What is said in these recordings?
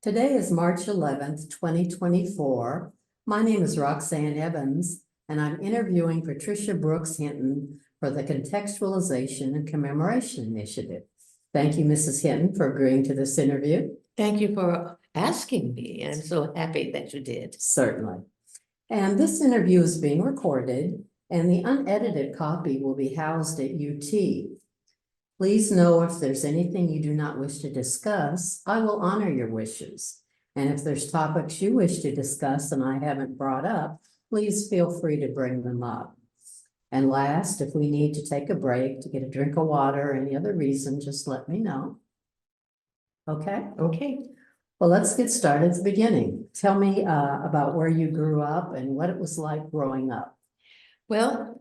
Today is March 11th, 2024. My name is Roxanne Evans, and I'm interviewing Patricia Brooks Hinton for the Contextualization and Commemoration Initiative. Thank you, Mrs. Hinton, for agreeing to this interview. Thank you for asking me. I'm so happy that you did. Certainly. And this interview is being recorded, and the unedited copy will be housed at UT. Please know if there's anything you do not wish to discuss, I will honor your wishes. And if there's topics you wish to discuss and I haven't brought up, please feel free to bring them up. And last, if we need to take a break to get a drink of water or any other reason, just let me know. Okay? Okay. Well, let's get started at the beginning. Tell me about where you grew up and what it was like growing up. Well,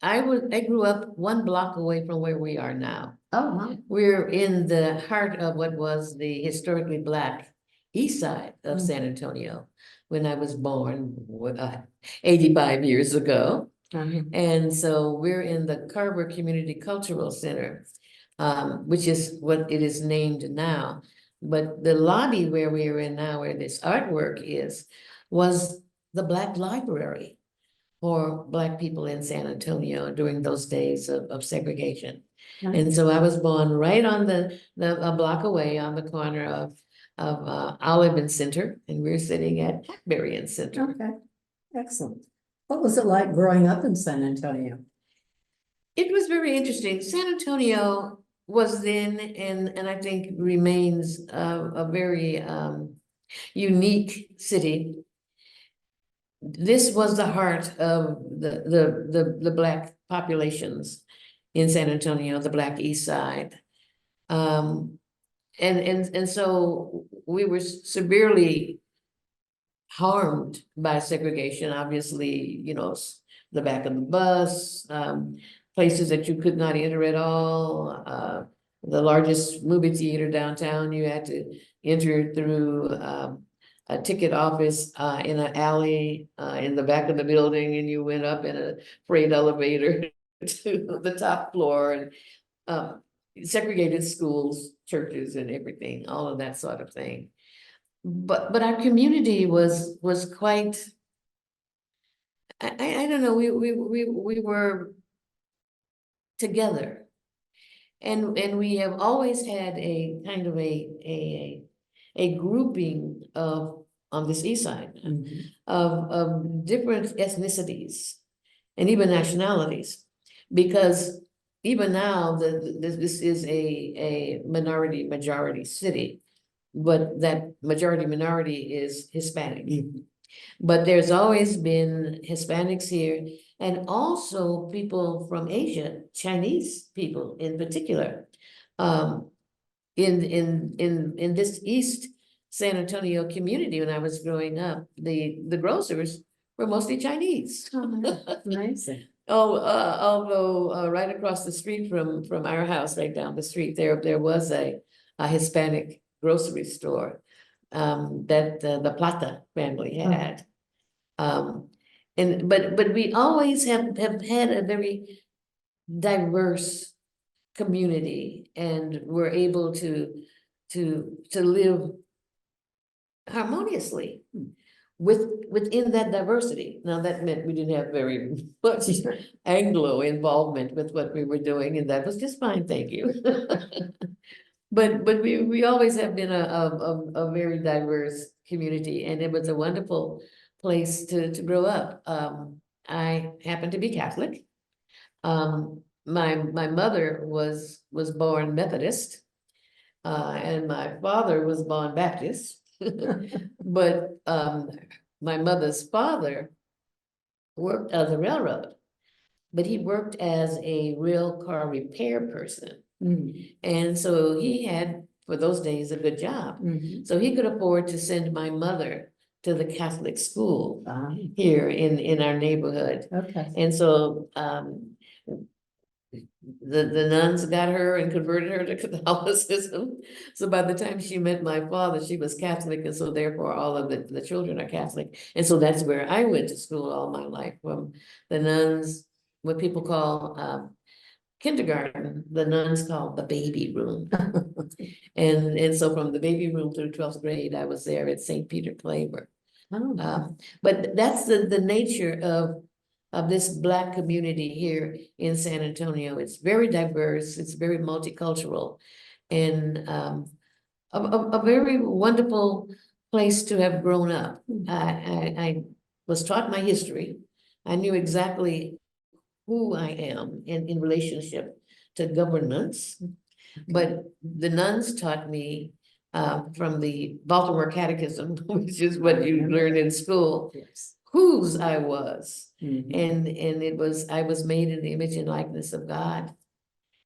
I grew up one block away from where we are now. Oh, wow. We're in the heart of what was the historically Black east side of San Antonio when I was born 85 years ago. And so we're in the Carver Community Cultural Center, which is what it is named now. But the lobby where we are in now, where this artwork is, was the Black Library for Black people in San Antonio during those days of segregation. And so I was born right on a block away on the corner of Olive and Center, and we're sitting at Hackberry and Center. Okay, excellent. What was it like growing up in San Antonio? It was very interesting. San Antonio was then, and I think remains a very unique city. This was the heart of the Black populations in San Antonio, the Black East Side. And so we were severely harmed by segregation. Obviously, you know, the back of the bus, places that you could not enter at all. The largest movie theater downtown, you had to enter through a ticket office in an alley in the back of the building, and you went up in a freight elevator to the top floor, and segregated schools, churches, and everything, all of that sort of thing. But our community was quite, I don't know, we were together, and we have always had a kind of a grouping of on this east side of different ethnicities and even nationalities, because even now this is a majority city, but that majority minority is Hispanic. But there's always been Hispanics here, and also people from Asia, Chinese people in particular. In this East San Antonio community, when I was growing up, the grocers were mostly Chinese. Amazing. Although right across the street from our house, right down the street, there was a Hispanic grocery store that the Plata family had. But we always have had a very diverse community, and we're able to live harmoniously within that diversity. Now, that meant we didn't have very much Anglo involvement with what we were doing, and that was just fine, thank you. But we always have been a very diverse community, and it was a wonderful place to grow up. I happen to be Catholic. My mother was born Methodist, and my father was born Baptist. But my mother's father worked as a railroad, but he worked as a rail car repair person. And so he had, for those days, a good job. So he could afford to send my mother to the Catholic school here in our neighborhood. And so the nuns got her and converted her to Catholicism. So by the time she met my father, she was Catholic, and so therefore all of the children are Catholic. And so that's where I went to school all my life, from the nuns, what people call kindergarten, the nuns called the baby room. And so from the baby room through 12th grade, I was there at St. Peter Claver. Oh, But that's the nature of this Black community here in San Antonio. It's very diverse, it's very multicultural, and a very wonderful place to have grown up. I was taught my history. I knew exactly who I am in relationship to governance. But the nuns taught me from the Baltimore Catechism, which is what you learn in school, yes. whose I was. Mhm. And I was made in the image and likeness of God,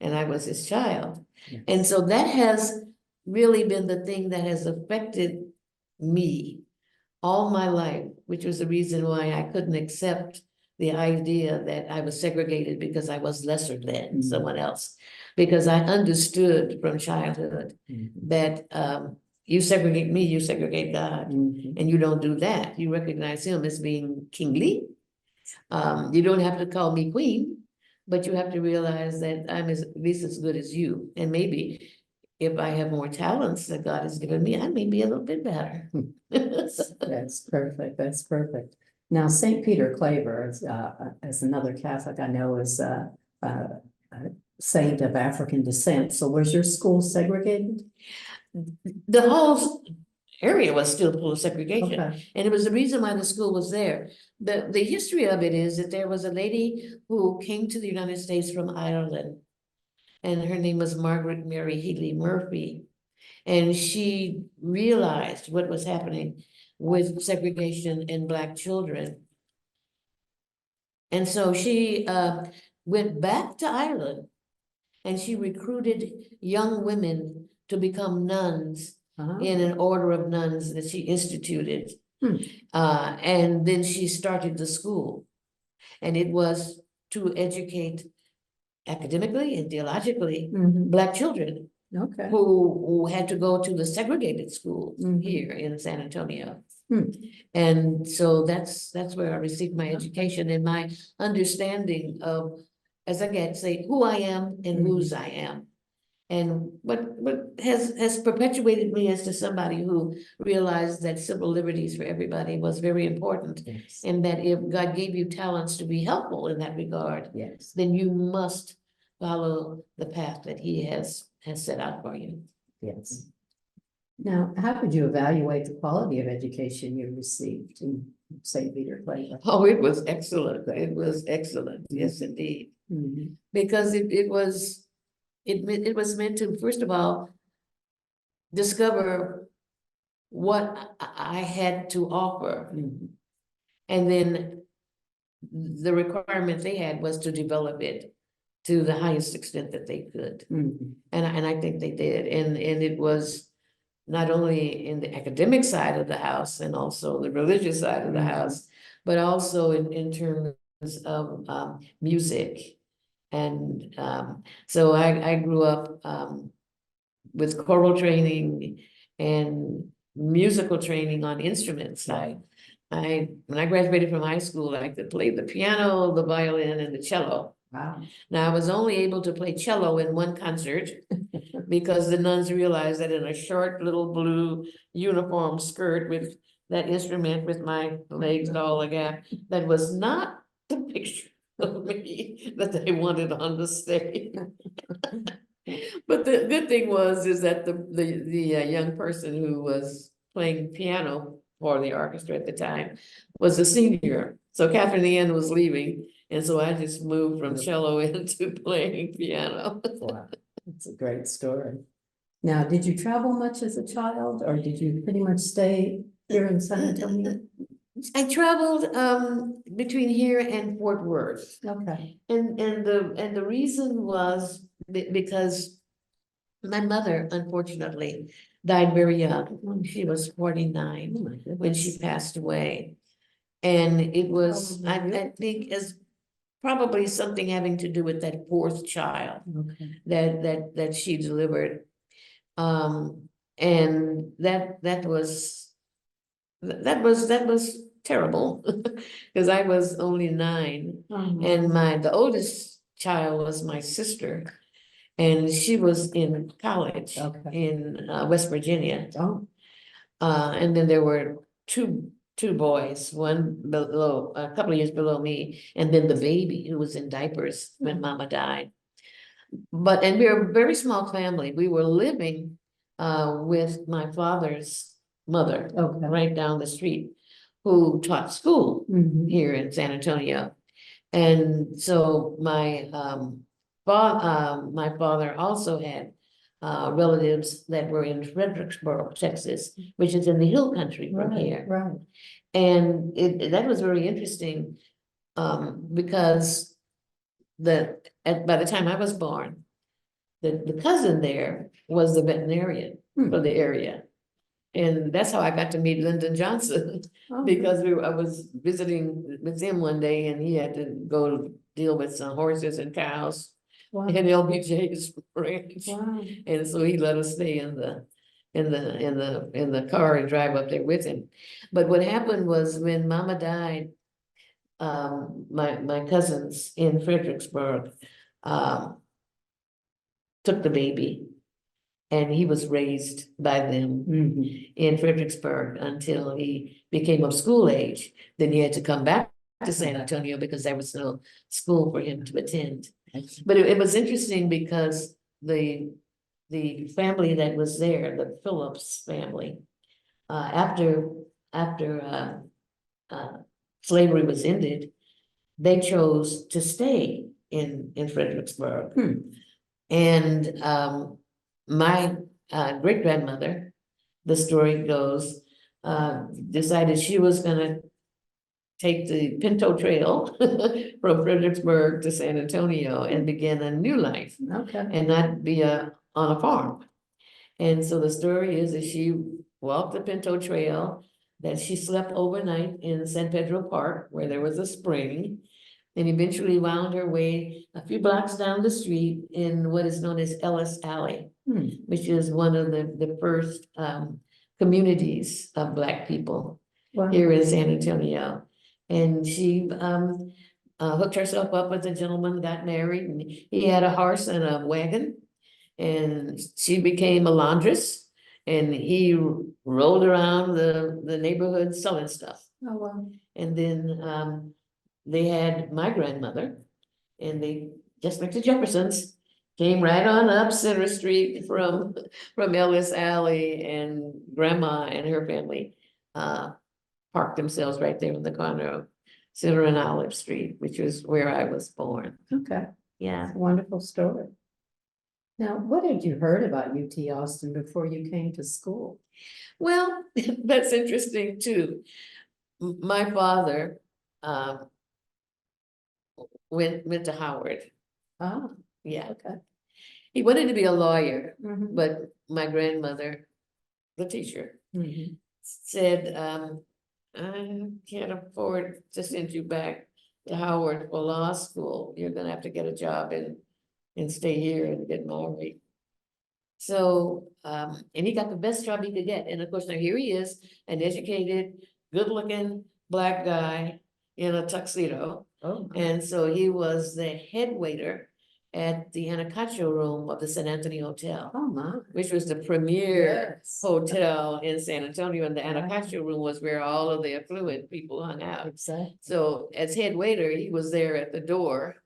and I was his child. Yes. And so that has really been the thing that has affected me all my life, which was the reason why I couldn't accept the idea that I was segregated because I was lesser than someone else. Because I understood from childhood that you segregate me, you segregate God, and you don't do that. You recognize him as being kingly. You don't have to call me queen, but you have to realize that I'm at least as good as you. And maybe if I have more talents that God has given me, I may be a little bit better. That's perfect. That's perfect. Now, St. Peter Claver, as another Catholic I know, is a saint of African descent. So was your school segregated? The whole area was still full of segregation. Okay. And it was the reason why the school was there. The history of it is that there was a lady who came to the United States from Ireland, and her name was Margaret Mary Healy Murphy. And she realized what was happening with segregation in Black children. And so she went back to Ireland, and she recruited young women to become nuns in an order of nuns that she instituted. And then she started the school, and it was to educate academically and theologically Black children Okay. who had to go to the segregated school here in San Antonio. And so that's where I received my education and my understanding of, as I can say, who I am and whose I am. And what has perpetuated me as to somebody who realized that civil liberties for everybody was very important. Yes. And that if God gave you talents to be helpful in that regard, Yes. then you must follow the path that he has set out for you. Yes. Now, how would you evaluate the quality of education you received in St. Peter Claver? Oh, it was excellent. It was excellent. Yes, indeed. Because it was meant to, first of all, discover what I had to offer. And then the requirement they had was to develop it to the highest extent that they could. And I think they did. And it was not only in the academic side of the house and also the religious side of the house, but also in terms of music. And so I grew up with choral training and musical training on instruments. When I graduated from high school, I could play the piano, the violin, and the cello. Wow. Now, I was only able to play cello in one concert because the nuns realized that in a short little blue uniform skirt with that instrument with my legs all a gap, that was not the picture of me that they wanted on the stage. But the good thing is that the young person who was playing piano for the orchestra at the time was a senior. So Catherine Ann was leaving, and so I just moved from cello into playing piano. Wow, that's a great story. Now, did you travel much as a child, or did you pretty much stay here in San Antonio? I traveled between here and Fort Worth. Okay. And the reason was because my mother, unfortunately, died very young. She was 49 when she passed away. And it was, I think, is probably something having to do with that fourth child that she delivered. And that was terrible because I was only 9, and the oldest child was my sister, and she was in college Okay. in West Virginia. Oh, And then there were two boys, one below, a couple of years below me, and then the baby who was in diapers when mama died. And we were a very small family. We were living with my father's mother okay. right down the street, who taught school Mhm. here in San Antonio. And so my father also had relatives that were in Fredericksburg, Texas, which is in the hill country from Right, here. right. And that was very interesting, because by the time I was born, the cousin there was the veterinarian for the area. And that's how I got to meet Lyndon Johnson, Oh, because I was visiting with him one day, and he had to go deal with some horses and cows wow, in LBJ's ranch. wow. And so he let us stay in the car and drive up there with him. But what happened was, when Mama died, my cousins in Fredericksburg took the baby, and he was raised by them Mhm. in Fredericksburg until he became of school age. Then he had to come back to San Antonio because there was no school for him to attend. But it was interesting because the family that was there, the Phillips family, after slavery was ended, they chose to stay in Fredericksburg. Hmm. And my great grandmother, the story goes, decided she was gonna take the Pinto Trail from Fredericksburg to San Antonio and begin a new life Okay. and not be on a farm. And so the story is that she walked the Pinto Trail, that she slept overnight in San Pedro Park, where there was a spring, and eventually wound her way a few blocks down the street in what is known as Ellis Alley, Hmm. which is one of the first communities of Black people Wow. here in San Antonio. And she hooked herself up with a gentleman, got married, and he had a horse and a wagon. And she became a laundress, and he rolled around the neighborhood selling stuff. Oh, wow. And then they had my grandmother, and they, just like the Jeffersons, came right on up Center Street from Ellis Alley, and grandma and her family parked themselves right there in the corner of Center and Olive Street, which was where I was born. Okay. Yeah. Wonderful story. Now, what had you heard about UT Austin before you came to school? Well, that's interesting too. My father went to Howard. Oh, Yeah, okay. he wanted to be a lawyer, Mhm. but my grandmother, the teacher, Mhm. said, I can't afford to send you back to Howard for law school. You're gonna have to get a job and stay here and get married. So, and he got the best job he could get. And of course, now here he is, an educated, good-looking Black guy in a tuxedo. Oh, And so he was the head waiter at the Anacostia room of the San Antonio Hotel, oh my. which was the premier Yes. hotel in San Antonio. And the Wow. Anacostia room was where all of the affluent people hung out. Exactly. So as head waiter, he was there at the door,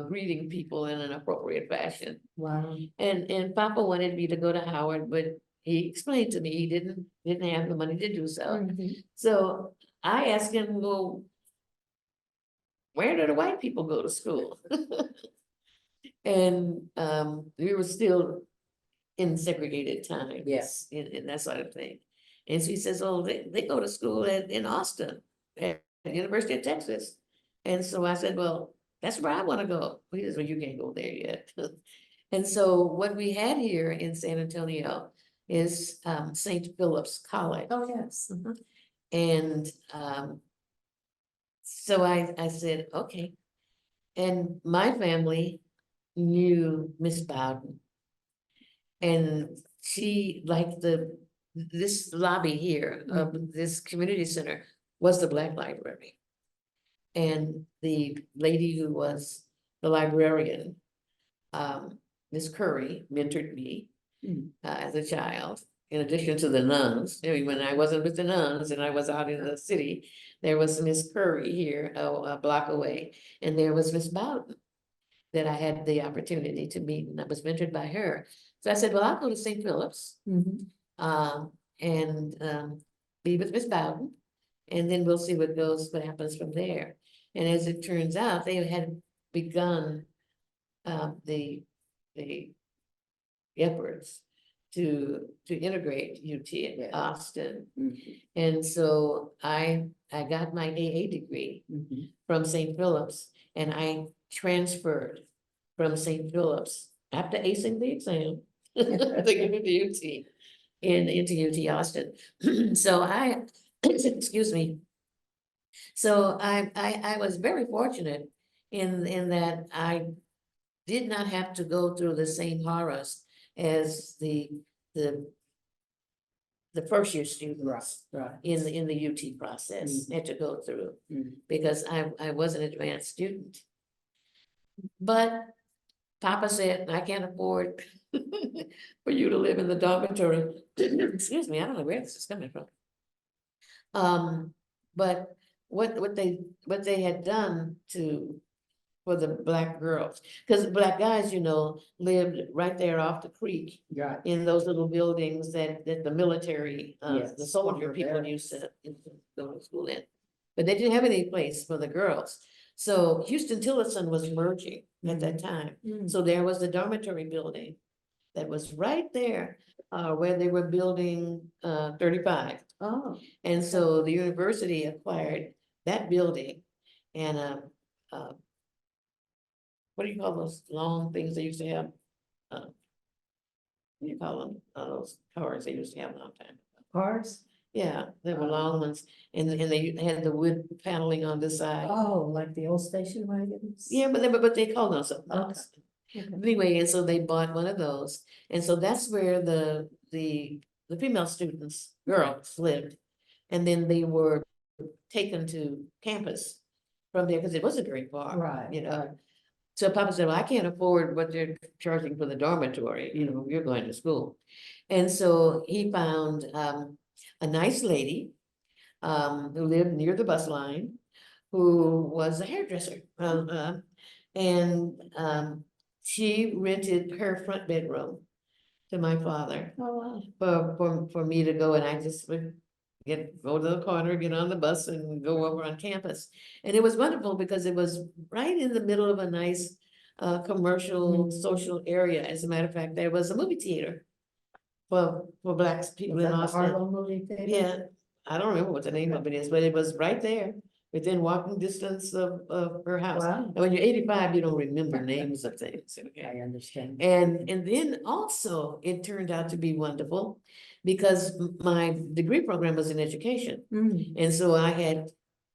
greeting people in an appropriate fashion. Wow. And Papa wanted me to go to Howard, but he explained to me he didn't have the money to do so. Mhm. So I asked him, well, where do the white people go to school? And we were still in segregated times. Yes. And that sort of thing. And so he says, oh, they go to school in Austin, at the University of Texas. And so I said, well, that's where I want to go. He says, well, you can't go there yet. And so what we had here in San Antonio is St. Philip's College. Oh, yes. Mhm. And so I said, okay. And my family knew Miss Bowden. And she, like this lobby here of this community center was the Black library. And the lady who was the librarian, Miss Curry, mentored me as a child. In addition to the nuns, when I wasn't with the nuns and I was out in the city, there was Miss Curry here, a block away, and there was Miss Bowden that I had the opportunity to meet, and I was mentored by her. So I said, well, I'll go to St. Philip's and be with Miss Bowden, and then we'll see what happens from there. And as it turns out, they had begun the efforts to integrate UT at Austin. And so I got my AA degree from St. Philip's, and I transferred from St. Philip's after acing the exam to get into UT into UT Austin. So excuse me. So I was very fortunate in that I did not have to go through the same horrors as the first year students in the UT process had to go through, because I was an advanced student. But Papa said, I can't afford for you to live in the dormitory. Excuse me, I don't know where this is coming from. But what they had done for the Black girls, because Black guys, lived right there off the creek in those little buildings that the military, the soldier people used to go to school in. But they didn't have any place for the girls. So Houston-Tillotson was merging at that time. So there was the dormitory building that was right there where they were building 35. Oh. And so the university acquired that building, and what do you call those long things they used to have? What do you call them? Those cars they used to have a long time. Cars? Yeah, they were long ones, and they had the wood paneling on the side. Oh, like the old station wagons? Yeah, but they called them something else. Okay. Anyway, and so they bought one of those, and so that's where the female students, girls, lived, and then they were taken to campus from there because it wasn't very far, Right. So Papa said, well, I can't afford what they're charging for the dormitory, you're going to school. And so he found a nice lady who lived near the bus line, who was a hairdresser. And she rented her front bedroom to my father Oh, wow. for me to go, and I just would go to the corner, get on the bus and go over on campus. And it was wonderful because it was right in the middle of a nice commercial social area. As a matter of fact, there was a movie theater for Black people in Austin. Harlow movie theater? Yeah, I don't remember what the name of it is, but it was right there within walking distance of her house. Wow. And when you're 85, you don't remember names of things. Okay. I understand. And then also it turned out to be wonderful because my degree program was in education. And so I had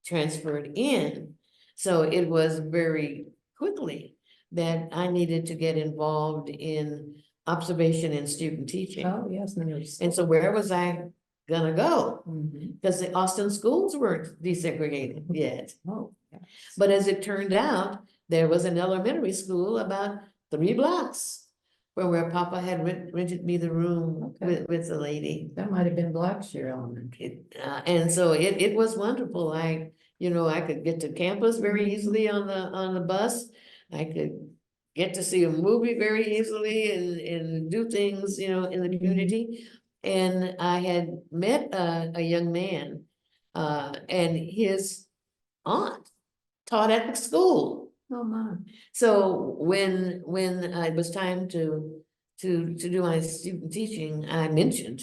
transferred in. So it was very quickly that I needed to get involved in observation and student teaching. Oh, yes. And so where was I gonna go? Mhm. Because the Austin schools weren't desegregated yet. Oh, yes. But as it turned out, there was an elementary school about 3 blocks from where Papa had rented me the room Okay. with the lady. That might have been Blackshear Elementary. And so it was wonderful. I could get to campus very easily on the bus. I could get to see a movie very easily and do things, in the community. And I had met a young man, and his aunt taught at the school. Oh, my. So when it was time to do my student teaching, I mentioned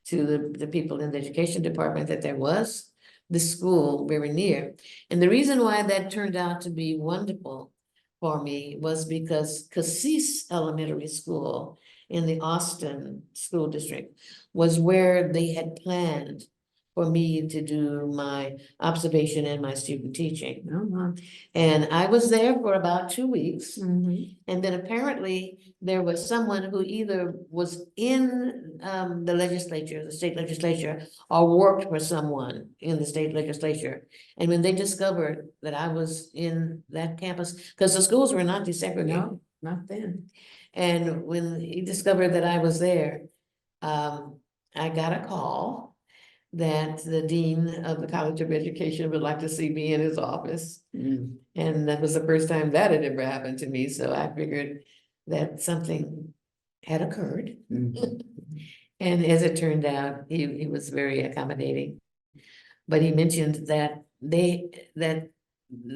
to the people in the education department that there was the school very near. And the reason why that turned out to be wonderful for me was because Cassis Elementary School in the Austin School District was where they had planned for me to do my observation and my student teaching. Oh, wow. And I was there for about 2 weeks. Mhm. And then apparently there was someone who either was in the legislature, the state legislature, or worked for someone in the state legislature. And when they discovered that I was in that campus, because the schools were not desegregated. No, not then. And when he discovered that I was there, I got a call that the dean of the College of Education would like to see me in his office. Mm. And that was the first time that had ever happened to me, so I figured that something had occurred. Mhm. And as it turned out, he was very accommodating. But he mentioned that that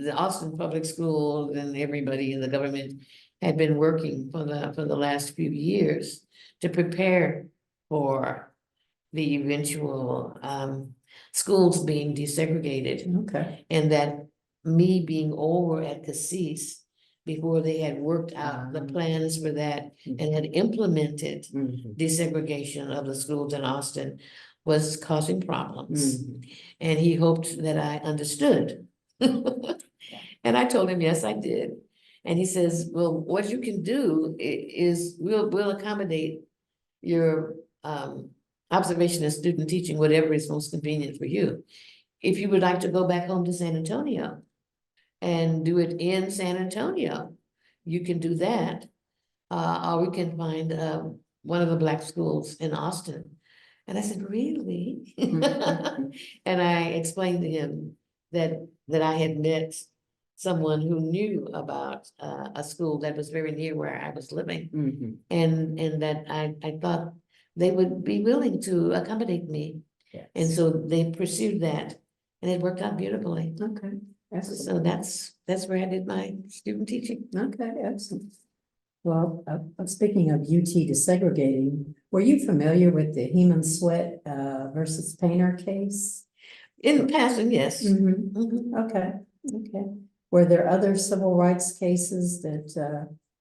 the Austin Public Schools and everybody in the government had been working for the last few years to prepare for the eventual schools being desegregated. Okay. And that me being over at Cassis before they had worked out the plans for that and had implemented Mhm. desegregation of the schools in Austin was causing problems. Mhm. And he hoped that I understood. And I told him, yes, I did. And he says, well, what you can do is we'll accommodate your observation and student teaching, whatever is most convenient for you. If you would like to go back home to San Antonio and do it in San Antonio, you can do that. Or we can find one of the Black schools in Austin. And I said, really? Mhm. And I explained to him that I had met someone who knew about a school that was very near where I was living. Mhm. And that I thought they would be willing to accommodate me. Yes. And so they pursued that, and it worked out beautifully. Okay, excellent. So that's where I did my student teaching. Okay, excellent. Well, speaking of UT desegregating, were you familiar with the Heman Sweat versus Painter case? In passing, yes. Mhm. Mhm. Okay, okay. Were there other civil rights cases that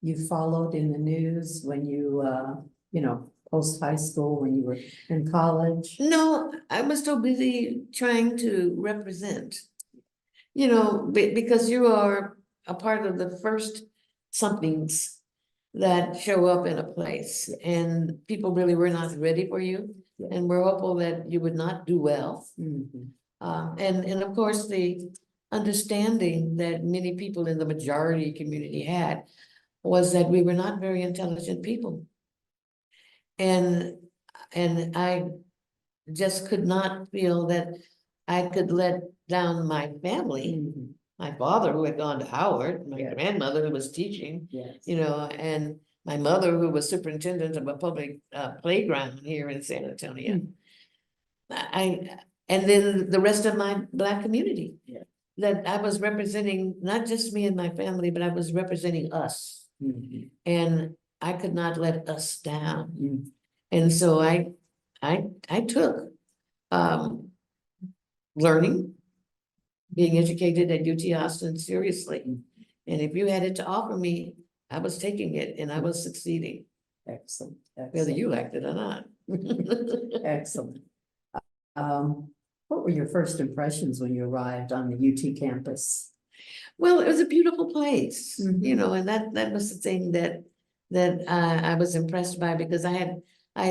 you followed in the news when you know, post high school, when you were in college? No, I was so busy trying to represent, because you are a part of the first somethings that show up in a place, and people really were not ready for you. Yeah. And we're hopeful that you would not do well. Mhm. And of course, the understanding that many people in the majority community had was that we were not very intelligent people. And I just could not feel that I could let down my family, Mhm. my father who had gone to Howard, my Yeah. grandmother who was teaching, Yes. and my mother who was superintendent of a public playground here in San Antonio. Mm. And then the rest of my Black community. Yeah. That I was representing, not just me and my family, but I was representing us. Mhm. And I could not let us down. Mm. And so I took learning, being educated at UT Austin seriously. And if you had it to offer me, I was taking it and I was succeeding, Excellent. whether you liked it or not. Excellent. What were your first impressions when you arrived on the UT campus? Well, it was a beautiful place, Mhm. and that was the thing that I was impressed by, because I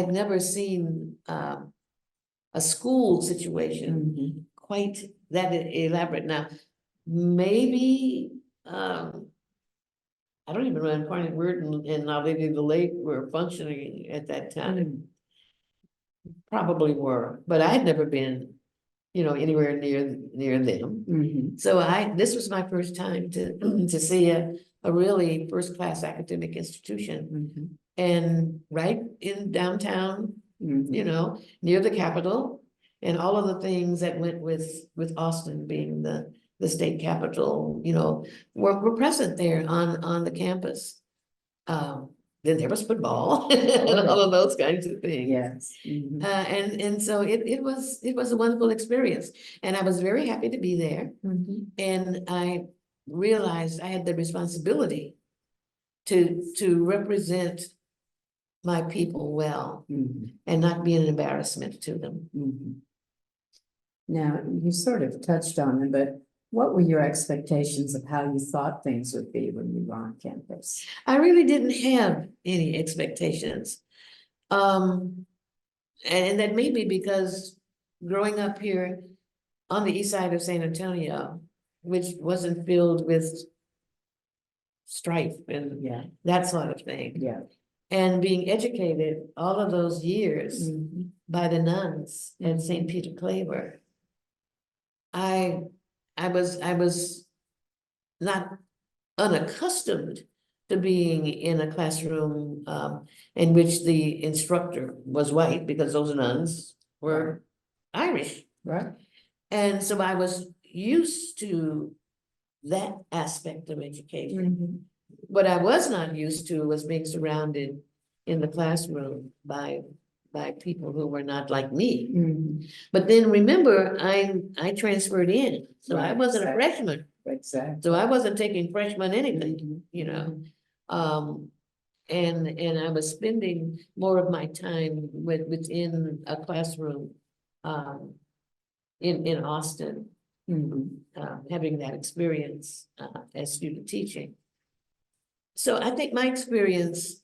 had never seen a school situation Mhm. quite that elaborate. Now, maybe I don't even know if Barney Word and Our Lady of the Lake were functioning at that time. Probably were, but I had never been, anywhere near them. Mhm. So this was my first time to to see a really first-class academic institution, Mhm. and right in downtown, Mhm. near the Capitol, and all of the things that went with Austin being the state capital, were present there on the campus. Then there was football and all of those kinds of things. Yes. Mhm. And so it was a wonderful experience, and I was very happy to be there. Mhm. And I realized I had the responsibility to represent my people well Mhm. and not be an embarrassment to them. Mhm. Now, you sort of touched on it, but what were your expectations of how you thought things would be when you were on campus? I really didn't have any expectations. And that may be because growing up here on the east side of San Antonio, which wasn't filled with strife and Yeah, that sort of thing. yeah. And being educated all of those years Mhm. by the nuns at St. Peter Claver, I was not unaccustomed to being in a classroom in which the instructor was white, because those nuns were Irish. Right. And so I was used to that aspect of education. Mhm. What I was not used to was being surrounded in the classroom by people who were not like me. Mhm. But then remember, I transferred in, so I Right, wasn't a exactly. freshman, Exactly. so I wasn't taking freshman anything, Mhm. you know. And I was spending more of my time within a classroom in Austin, Mhm. having that experience as student teaching. So I think my experience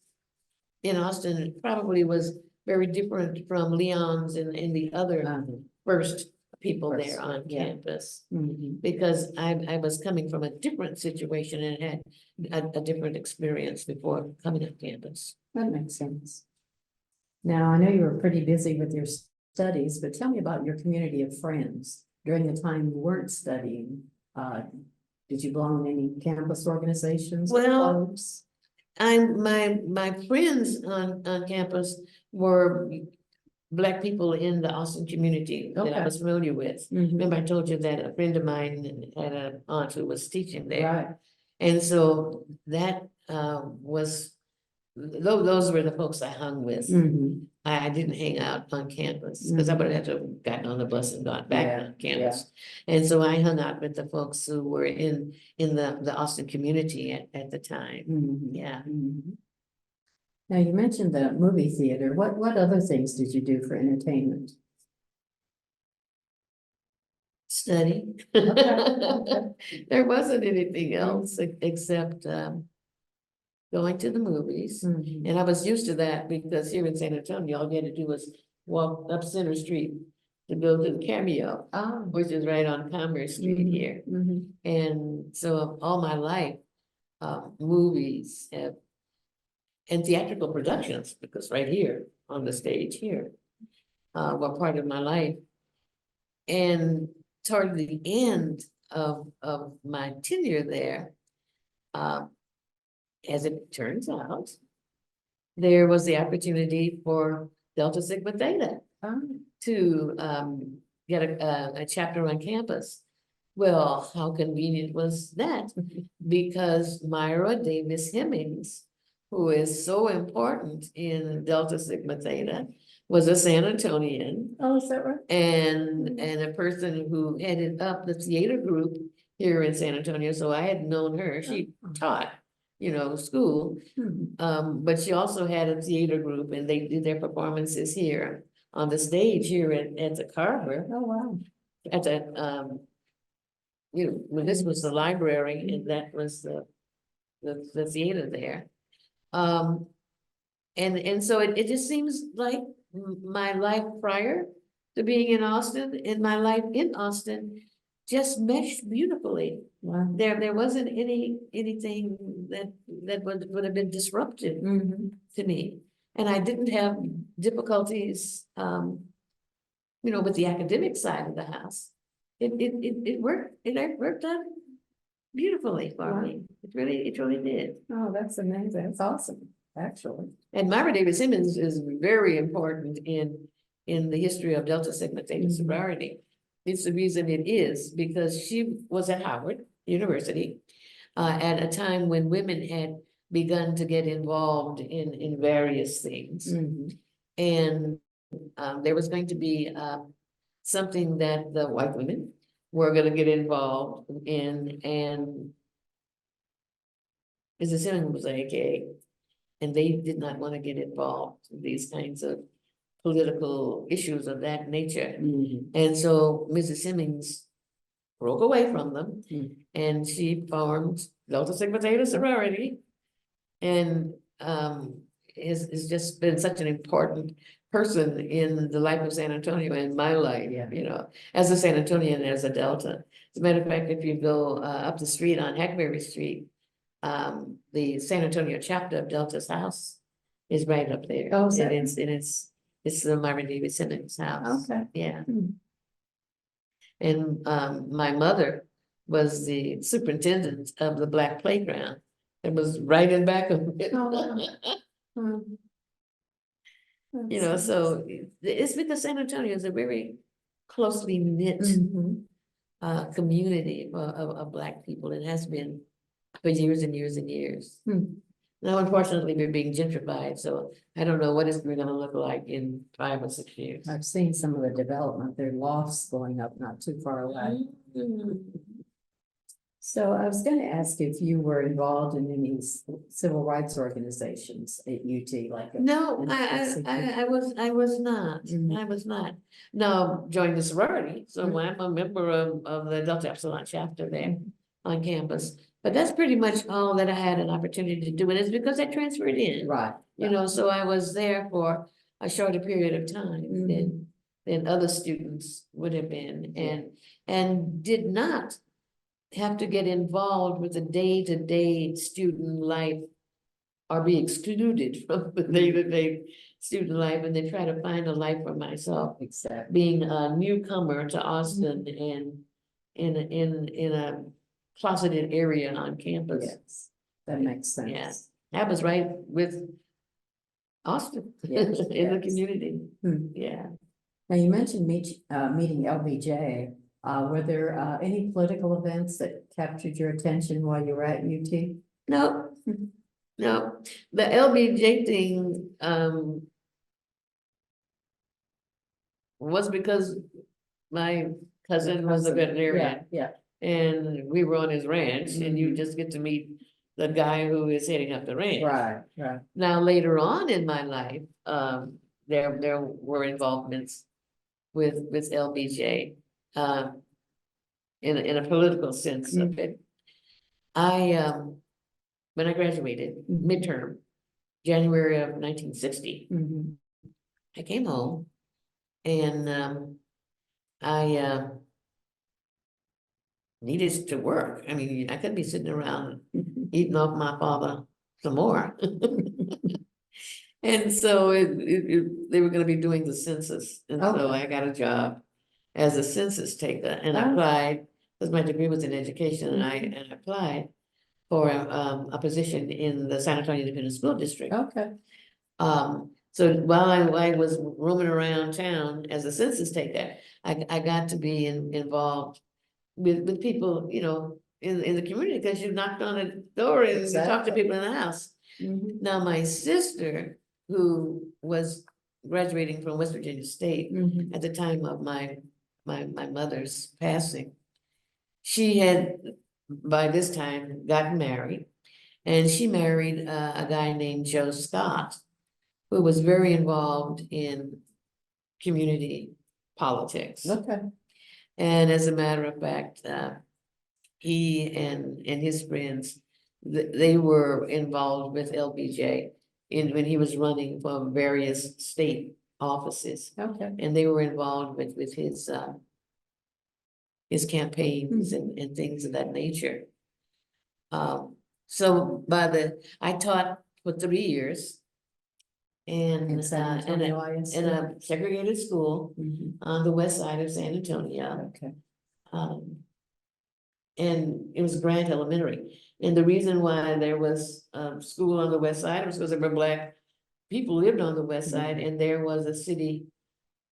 in Austin probably was very different from Leon's and the other first people there on yeah. campus. Mhm. Because I was coming from a different situation and had a different experience before coming on campus. That makes sense. Now, I know you were pretty busy with your studies, but tell me about your community of friends during the time you weren't studying. Did you belong to any campus organizations? or Well, clubs? my friends on campus were Black people in the Austin community that I Okay. was familiar with. Mhm. Remember, I told you that a friend of mine had an aunt who was teaching there. Right. And so that was, those were the folks I hung with. Mhm. I didn't hang out on campus because I would have had to have gotten on the bus and gone back Yeah, on campus. And so I hung out with the folks who were in the Austin community at the time. Mhm. Yeah. Mhm. Now, you mentioned the movie theater. What other things did you do for entertainment? Study. Okay. There wasn't anything else except going to the movies. Mhm. And I was used to that because here in San Antonio, all you had to do was walk up Center Street to go to the Cameo, Oh. which is right on Commerce Street Mhm. here. Mhm. And so all my life, movies and theatrical productions, because right here on the stage here, were part of my life. And toward the end of my tenure there, as it turns out, there was the opportunity for Delta Sigma Theta Oh. to get a chapter on campus. Well, how convenient was that? Because Myra Davis Hemmings, who is so important in Delta Sigma Theta, was a San Antonian Oh, is that right? and a person who headed up the theater group here in San Antonio. So I had known her. She taught, school. Mhm. But she also had a theater group and they did their performances here on the stage here at the Carver, Oh, wow. at the, when this was the library and that was the theater there. And so it just seems like my life prior to being in Austin and my life in Austin just meshed beautifully. Wow. There wasn't anything that would have been disruptive Mhm. to me. And I didn't have difficulties, with the academic side of the house. It worked out beautifully for Wow. me. It really did. Oh, that's amazing. That's awesome, actually. And Myra Davis Simmons is very important in the history of Delta Sigma Theta Mhm. sorority. It's the reason it is because she was at Howard University at a time when women had begun to get involved in various things. Mhm. And there was going to be something that the white women were going to get involved in, and Mrs. Simmons was AK, and they did not want to get involved in these kinds of political issues of that nature. Mhm. And so Mrs. Hemmings broke away from them, Mm. and she formed Delta Sigma Theta sorority. And is just been such an important person in the life of San Antonio and my life, Yeah. you know, as a San Antonian, as a Delta. As a matter of fact, if you go up the street on Hackberry Street, the San Antonio chapter of Delta's house is right up there. Oh, is And that- it's the Myron Davis Simmons house. Okay. Yeah. Hmm. And my mother was the superintendent of the Black Playground. It was right in back of it. Oh, wow. Hmm. You know, so it's because San Antonio is a very closely knit Mhm. community of Black people. It has been for years and years and years. Hmm. Now, unfortunately, we're being gentrified, so I don't know what it's gonna look like in 5 or 6 years. I've seen some of the development, there are lofts going up not too far away. Mm. So I was gonna ask if you were involved in any civil rights organizations at UT, like. No, an I was not, Mhm. I was not. No, joined the sorority, so Mhm. I'm a member of the Delta Epsilon chapter there Mhm. on campus. But that's pretty much all that I had an opportunity to do, and it's because I transferred in. Right. You know, so I was there for a shorter period of time Mhm. than other students would have been, Yeah. and did not have to get involved with the day-to-day student life or be excluded from the day-to-day student life, and then try to find a life for myself, Exactly. being a newcomer to Austin and in a closeted area on campus. Yes, that makes sense. Yeah. That was right with Austin Yes, in the yes. community. Hmm. Yeah. Now, you mentioned meeting LBJ. Were there any political events that captured your attention while you were at UT? No, no, the LBJ thing, was because my cousin was a veterinarian. Yeah, And we were on his ranch, and you Mhm. just get to meet the guy who is heading up the ranch. right. Now, later on in my life, there were involvements with LBJ, in a political sense of it. When I graduated, Mhm. midterm, January of 1960, Mhm. I came home and, I, needed to work. I mean, I couldn't be sitting around eating off my father some more. And so they were gonna be doing the census, and so Okay. I got a job as a census taker, and I Oh. applied, because my degree was in education, and Mhm. I applied for a position in the San Antonio Independent School District. Okay. So while I was roaming around town as a census taker, I got to be involved with people, you know, in the community, because you knocked on a door and you talked to Exactly. people in the house. Mhm. Now, my sister, who was graduating from West Virginia State Mhm. at the time of my mother's passing, she had by this time gotten married, and she married a guy named Joe Scott, who was very involved in community politics. Okay. And as a matter of fact, he and his friends, they were involved with LBJ when he was running for various state offices, Okay. and they were involved with his campaigns and things of that nature. So I taught for 3 years In in San Antonio, ISD? in a segregated school Mhm. on the west side of San Antonio. Okay. And it was Grant Elementary. And the reason why there was school on the west side was because there were Black people lived on the west side, and there was a city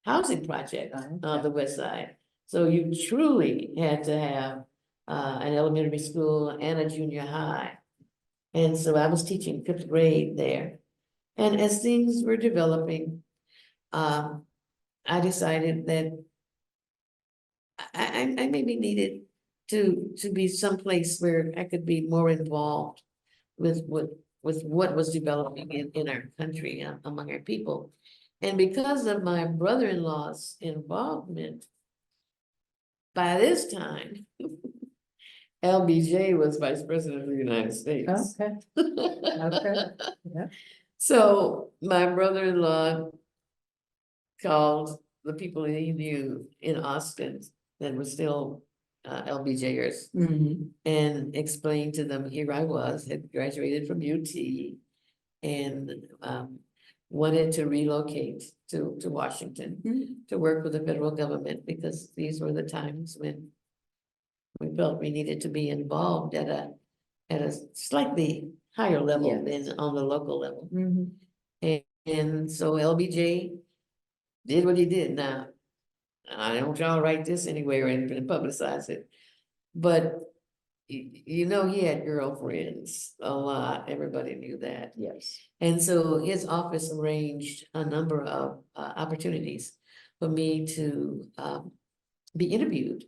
housing project on the west side. So you truly had to have an elementary school and a junior high. And so I was teaching 5th grade there. And as things were developing, I decided that I maybe needed to be someplace where I could be more involved with what was developing in our country, among our people. And because of my brother-in-law's involvement, by this time, LBJ was Vice President of the United States. Okay, okay, yeah. So my brother-in-law called the people he knew in Austin that were still LBJers Mhm. and explained to them, here I was, had graduated from UT and wanted to relocate to Washington Mhm. to work with the federal government because these were the times when we felt we needed to be involved at a slightly higher level Yes. than on the local level. Mhm. And so LBJ did what he did. Now, I don't y'all write this anywhere and publicize it, but you know, he had girlfriends a lot. Everybody knew that. Yes. And so his office arranged a number of opportunities for me to be interviewed.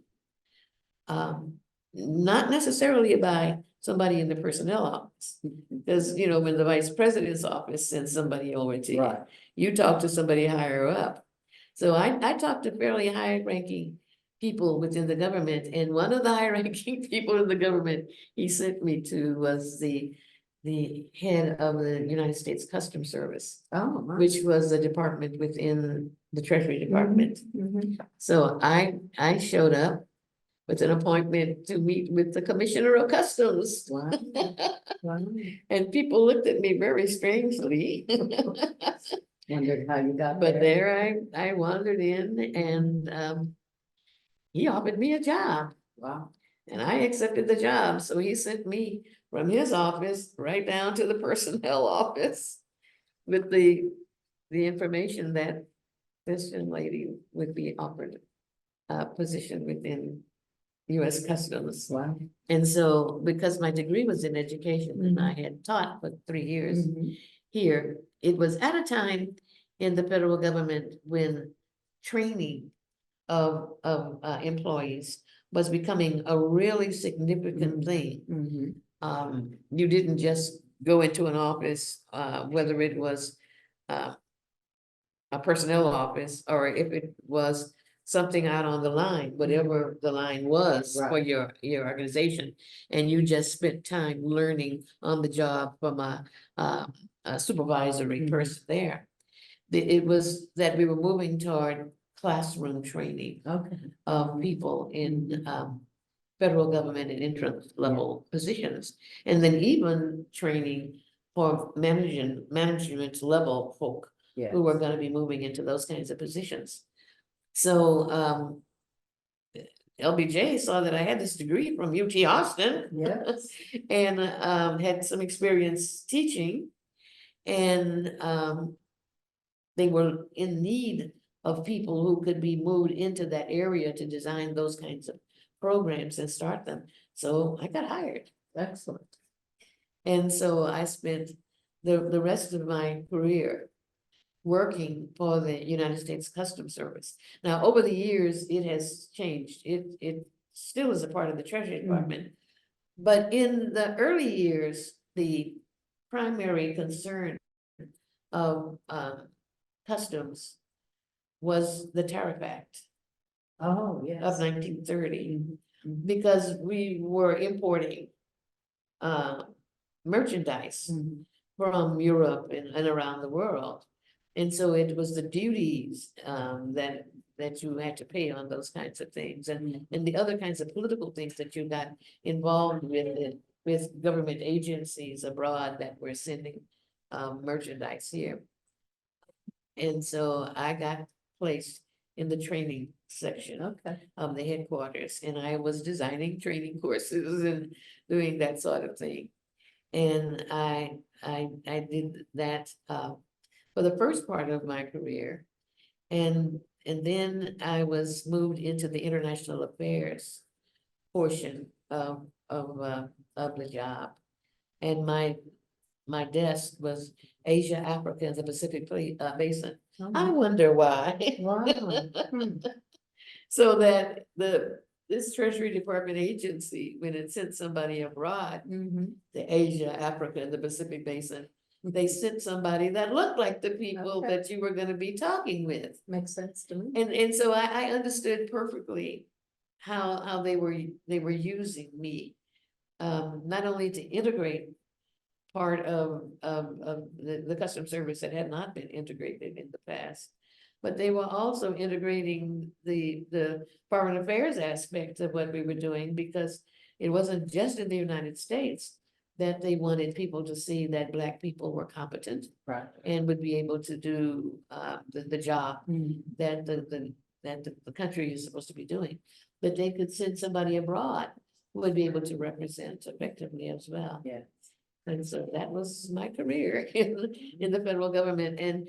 Not necessarily by somebody in the personnel office. Because, you know, when the vice president's office sends somebody over to you, Right. you talk to somebody higher up. So I talked to fairly high ranking people within the government, and one of the high ranking people in the government he sent me to was the head of the United States Customs Service, Oh, my. which was a department within the Treasury Department. Mhm. So I showed up with an appointment to meet with the Commissioner of Customs. Wow. Wow. And people looked at me very strangely. Wondered how you got But there. there I wandered in and he offered me a job Wow. and I accepted the job. So he sent me from his office right down to the personnel office with the information that this young lady would be offered a position within US Customs. Wow. And so because my degree was in education and I had taught for 3 years Mhm. here, it was at a time in the federal government when training of employees was becoming a really significant thing. Mhm. You didn't just go into an office, whether it was a personnel office or if it was something out on the line, whatever the line was for Right. your organization. And you just spent time learning on the job from a supervisory Mhm. person there. It was that we were moving toward classroom training Okay. of people in Mhm. federal government and intra-level positions. And then even training for management level folk Yes. who were gonna be moving into those kinds of positions. So LBJ saw that I had this degree from UT Austin. Yes. And had some experience teaching. And they were in need of people who could be moved into that area to design those kinds of programs and start them. So I got hired. Excellent. And so I spent the rest of my career working for the United States Customs Service. Now, over the years, it has changed. It still is a part of the Treasury Department. But in the early years, the primary concern of customs was the Tariff Act Oh, of yes. 1930, Mhm. because we were importing merchandise Mhm. from Europe and around the world. And so it was the duties that you had to pay on those kinds of things and the other kinds of political things that you got involved with government agencies abroad that were sending merchandise here. And so I got placed in the training section Okay. of the headquarters, and I was designing training courses and doing that sort of thing. And I did that for the first part of my career. And then I was moved into the international affairs portion of the job. And my desk was Asia, Africa, and the Pacific Basin. I wonder why. Wow. Hmm. So that this Treasury Department agency, when it sent somebody abroad Mhm. to Asia, Africa, and the Pacific Basin, they sent somebody that looked like the people Okay. that you were gonna be talking with. Makes sense to me. And so I understood perfectly how they were using me. Not only to integrate part of the custom service that had not been integrated in the past. But they were also integrating the foreign affairs aspect of what we were doing, because it wasn't just in the United States that they wanted people to see that Black people were competent Right. and would be able to do the job Mhm. that the country is supposed to be doing. But they could send somebody abroad who would be able to represent effectively as well. Yeah. And so that was my career in the federal government, and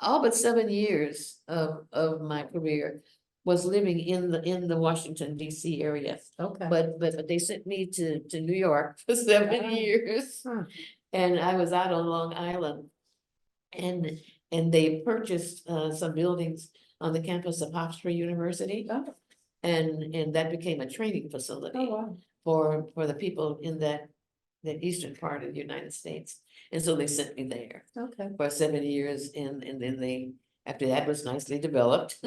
all but 7 years of my career was living in the Washington DC area. Okay. But they sent me to New York for 7 years, Huh. and I was out on Long Island. And they purchased some buildings on the campus of Hofstra University, Oh, and that became a training oh, facility wow. for the people in the eastern part of the United States. And so they sent me there Okay. for 7 years, and then after that was nicely developed.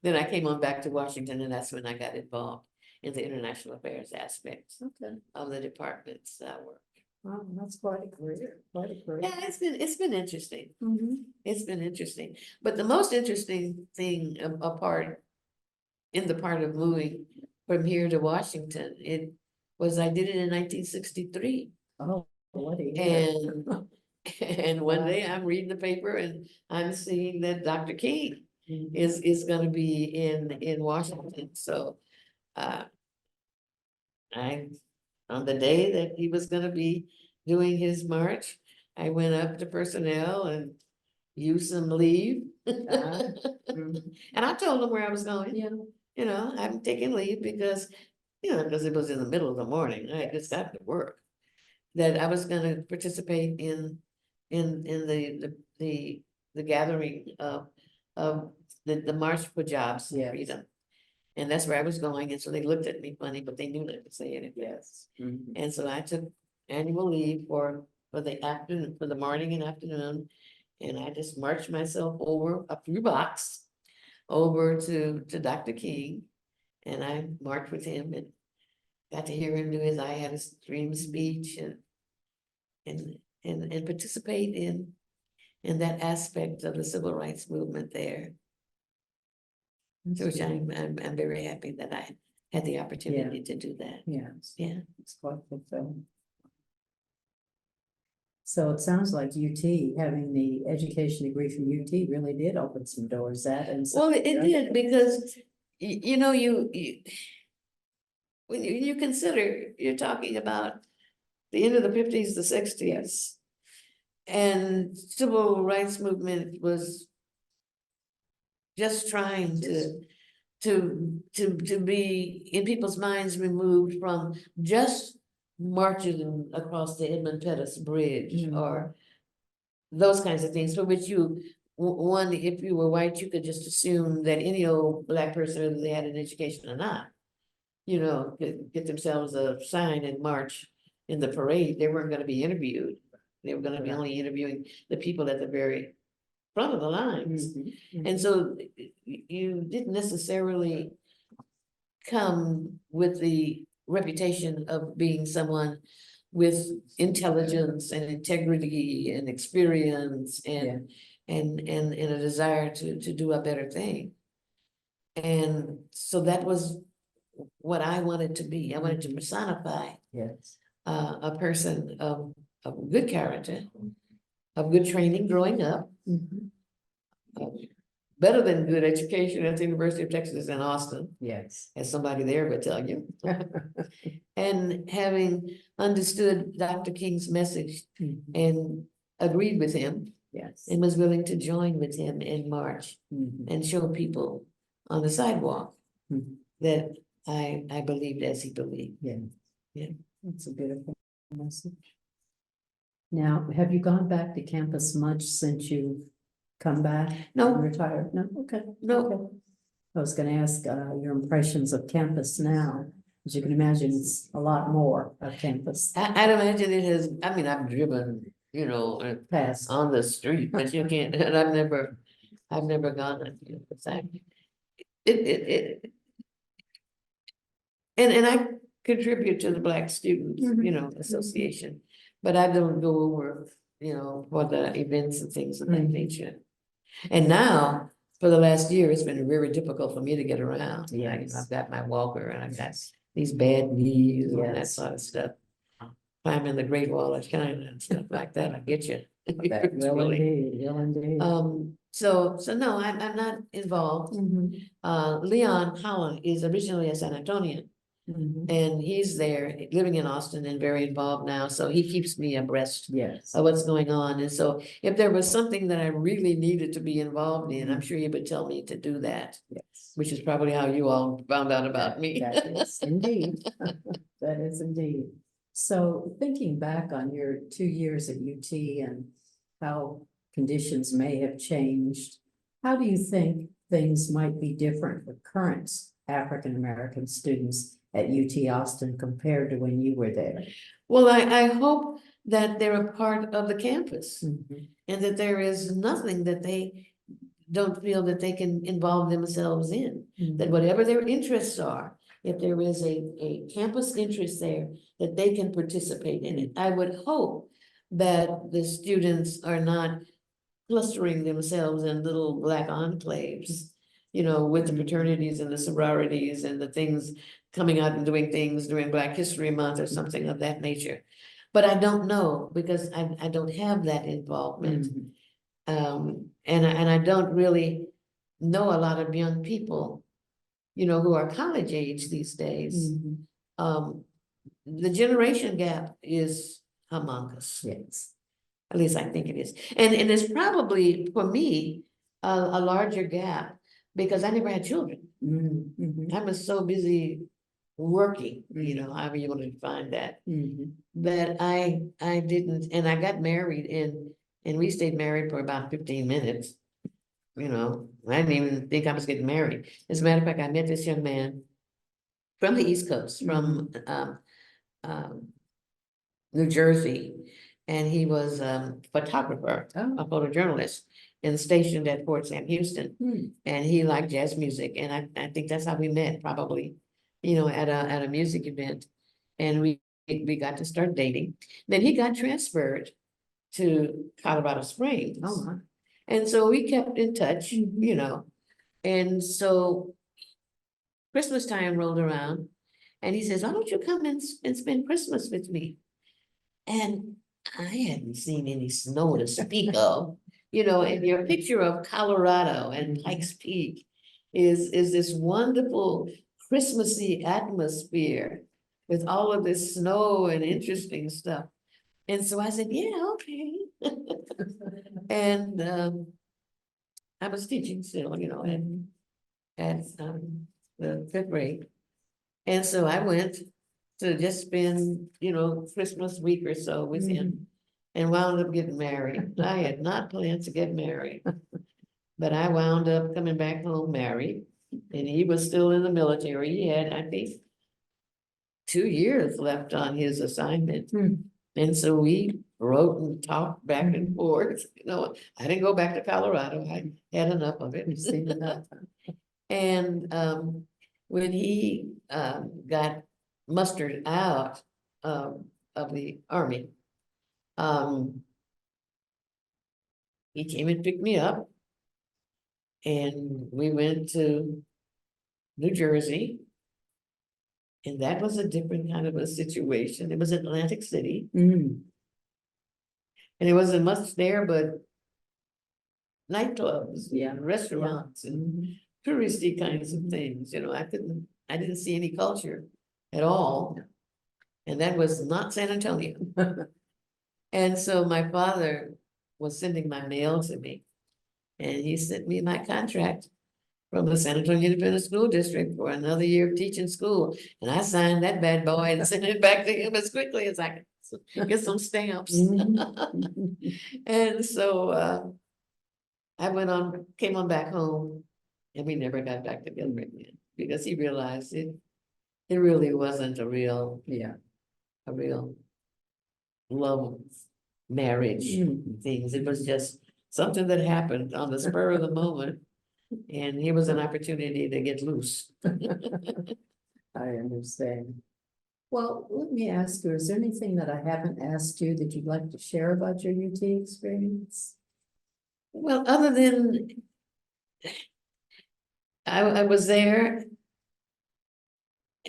Then I came on back to Washington, and that's when I got involved in the international affairs aspects Okay. of the department's work. Wow, that's quite a career. Quite a career. Yeah, it's been interesting. Mhm. It's been interesting. But the most interesting thing apart in the part of moving from here to Washington, it was I did it in 1963. Oh, what a year. And one Wow. day I'm reading the paper and I'm seeing that Dr. King Mhm. is gonna be in Washington. So on the day that he was gonna be doing his march, I went up to personnel and used some leave. Mhm. And I told them where I was going. Yeah. You know, I'm taking leave because it was in the middle of the morning. I just got to work. That I was gonna participate in the gathering of the March for Jobs and Yes. Freedom. And that's where I was going, and so they looked at me funny, but they knew not to say anything. Yes. Mhm. And so I took annual leave for the afternoon, for the morning and afternoon. And I just marched myself over a few blocks over to Dr. King. And I marched with him and got to hear him do his I Had a Dream speech and participate in that aspect of the civil rights movement there. That's Which good. I'm very happy that I had the opportunity to do that. Yes. Yeah. It's quite fulfilling. So it sounds like UT, having the education degree from UT really did open some doors that and. Well, it did, because when you consider, you're talking about the end of the 50s, the 60s. And civil rights movement was just trying to be in people's minds, removed from just marching across the Edmund Pettus Bridge Mhm. or those kinds of things, for which one, if you were white, you could just assume that any old Black person, whether they had an education or not, could get themselves a sign and march in the parade. They weren't gonna be interviewed. They were gonna be only interviewing the people at the very front of the lines. Mhm. Mhm. And so you didn't necessarily come with the reputation of being someone with intelligence and integrity and experience and a desire to do a better thing. And so that was what I wanted to be. I wanted to personify Yes. a person of good character, of good training growing up, Mhm. better than good education at the University of Texas in Austin, Yes. as somebody there would tell you. And having understood Dr. King's message Mhm. and agreed with him Yes. and was willing to join with him in March Mhm. and show people on the sidewalk Mhm. that I believed as he believed. Yeah. Yeah. That's a beautiful message. Now, have you gone back to campus much since you've come back? No. and Retired? No, okay. No. Okay. I was gonna ask, your impressions of campus now, As you can imagine, it's a lot more of campus I'd imagine it has, I mean, I've driven, you know, past. on the street, but you can't, and I've never gone on campus. It, and I contribute to the Black Students, you know, Association, but I don't go over, you know, for the events and things of that nature. And now, for the last year, it's been very difficult for me to get around. Yes. I've got my walker and I've got these bad knees and that Yes. sort of stuff. Climbing the Great Wall of China and stuff like that, I get you. That It's will really- indeed, will indeed. So no, I'm not involved. Leon Holland is originally a San Antonian, and he's there, living in Austin and very involved now, so he keeps me abreast Yes. of what's going on. And so if there was something that I really needed to be involved in, I'm sure he would tell me to do that, Yes. which is probably how you all found out about me. That is indeed. That is indeed. So thinking back on your 2 years at UT and how conditions may have changed, how do you think things might be different for current African-American students at UT Austin compared to when you were there? Well, I hope that they're a part of the campus and that there is nothing that they don't feel that they can involve themselves in, that whatever their interests are, if there is a campus interest there, that they can participate in it. I would hope that the students are not clustering themselves in little Black enclaves, you know, with the fraternities and the sororities and the things coming out and doing things during Black History Month or something of that nature. But I don't know, because I don't have that involvement. And I don't really know a lot of young people, you know, who are college age these days. The generation gap is humongous. Yes. At least I think it is. And it's probably, for me, a larger gap because I never had children. I was so busy working, you know, however you want to define that, that I didn't, and I got married and we stayed married for about 15 minutes. You know, I didn't even think I was getting married. As a matter of fact, I met this young man from the East Coast, from New Jersey, and he was a photographer, a photojournalist, and stationed at Fort Sam Houston. And he liked jazz music, and I think that's how we met, probably, you know, at a music event. And we got to start dating. Then he got transferred to Colorado Springs. And so we kept in touch, you know. And so Christmas time rolled around and he says, why don't you come and spend Christmas with me? And I hadn't seen any snow to speak of, you know, and your picture of Colorado and Pikes Peak is this wonderful Christmassy atmosphere with all of this snow and interesting stuff. And so I said, yeah, okay. And I was teaching still, you know, at the 5th grade. And so I went to just spend, you know, Christmas week or so with him and wound up getting married. I had not planned to get married, but I wound up coming back home married, and he was still in the military. He had, I think, 2 years left on his assignment. And so we wrote and talked back and forth. You know, I didn't go back to Colorado. I had enough of it. And when he got mustered out of the Army, he came and picked me up, and we went to New Jersey. And that was a different kind of a situation. It was Atlantic City. And it wasn't much there, but nightclubs, restaurants, and touristy kinds of things. You know, I didn't see any culture at all. And that was not San Antonio. And so my father was sending my mail to me, and he sent me my contract from the San Antonio Independent School District for another year of teaching school. And I signed that bad boy and sent it back to him as quickly as I could get some stamps. And so I came on back home, and we never got back together again because he realized it It really wasn't a real love marriage Mhm. things. It was just something that happened on the spur of the moment. And here was an opportunity to get loose. I understand. Well, let me ask you, is there anything that I haven't asked you that you'd like to share about your UT experience? Well, other than I was there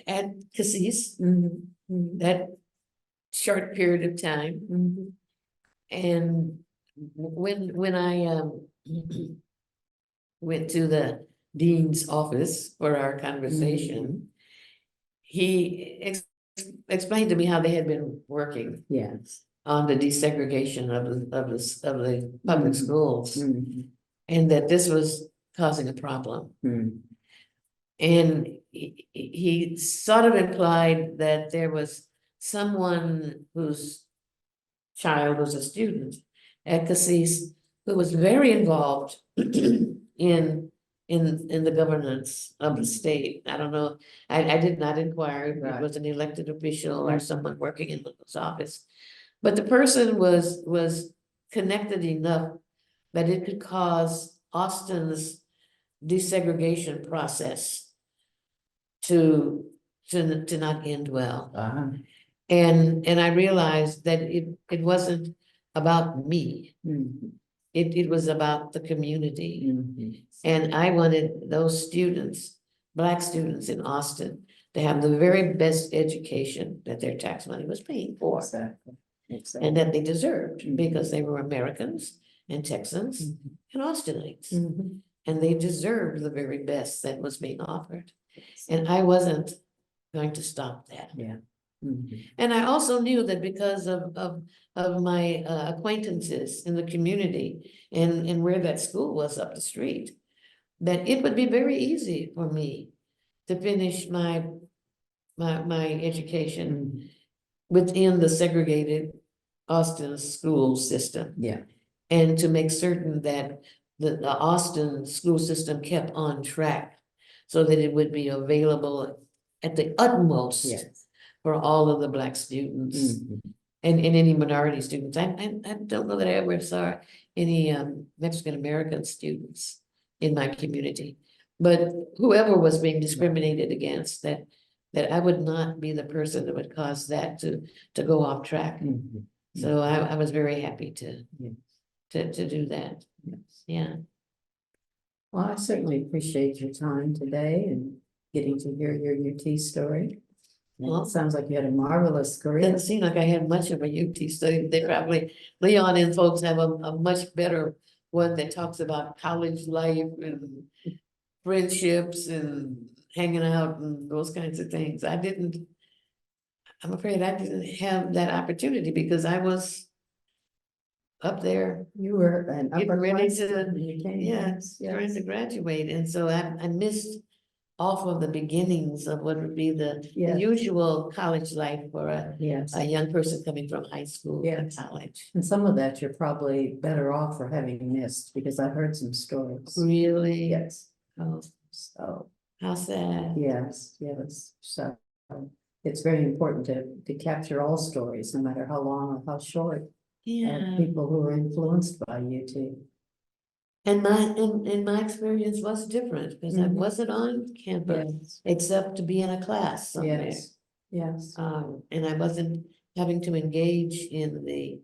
at Cassis that short period of time. Mhm. And when I went to the dean's office for our conversation, he explained to me how they had been working Yes. on the desegregation of the public schools, Mhm. and that this was causing a problem. Mhm. And he sort of implied that there was someone whose child was a student at Cassis who was very involved in the governance of the state. I don't know, I did not inquire if it Right. was an elected official or someone working in his office. But the person was connected enough that it could cause Austin's desegregation process to not end well. Uh-huh. And I realized that it wasn't about me. Mhm. It was about the community. Mhm. And I wanted those students, Black students in Austin, to have the very best education that their tax money was paying for. Exactly. And that they deserved, Mhm. because they were Americans and Texans Mhm. and Austinites. Mhm. And they deserved the very best that was being offered. And I wasn't going to stop that. Yeah. Mhm. And I also knew that because of my acquaintances in the community and where that school was up the street, that it would be very easy for me to finish my education Mhm. within the segregated Austin school system, Yeah. and to make certain that the Austin school system kept on track so that it would be available at the utmost Yes. for all of the Black students. Mhm. And any minority students. I don't know that I ever saw any Mexican American students in my community. But whoever was being discriminated against, that I would not be the person that would cause that to go off track. Mhm. So I was very happy to Yes. to do that. Yes. Yeah. Well, I certainly appreciate your time today and getting to hear your UT story. And Well, it sounds like you had a marvelous career. Doesn't seem like I had much of a UT study. They probably, Leon and folks have a much better one that talks about college life and friendships and hanging out and those kinds of things. I'm afraid I didn't have that opportunity because I was up there You were an getting upper ready class to, when you came. trying Yes. to graduate. And so I missed off of the beginnings of what would be the Yes. usual college life for Yes. a young person coming from high school to Yes. college. And some of that you're probably better off for having missed because I heard some stories. Really? Yes. Oh, So, how sad. yes, yes. So it's very important to capture all stories, no matter how long or how short, Yeah. of people who are influenced by UT. And my experience was different because I Mhm. wasn't on campus Yes, except to be in a class somewhere. yes, yes. And I wasn't having to engage in the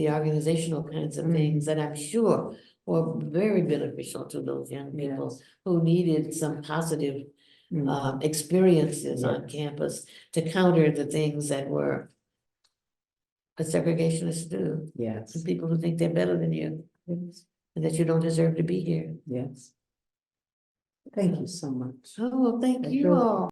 organizational kinds of things that I'm sure were very beneficial to those young people Yes. who needed some positive Mhm. experiences on Yes. campus to counter the things that were a segregationists do. Yes, And people who think they're better than you yes, and that you don't deserve to be here. yes. Thank you so much. Oh, thank I you really- all.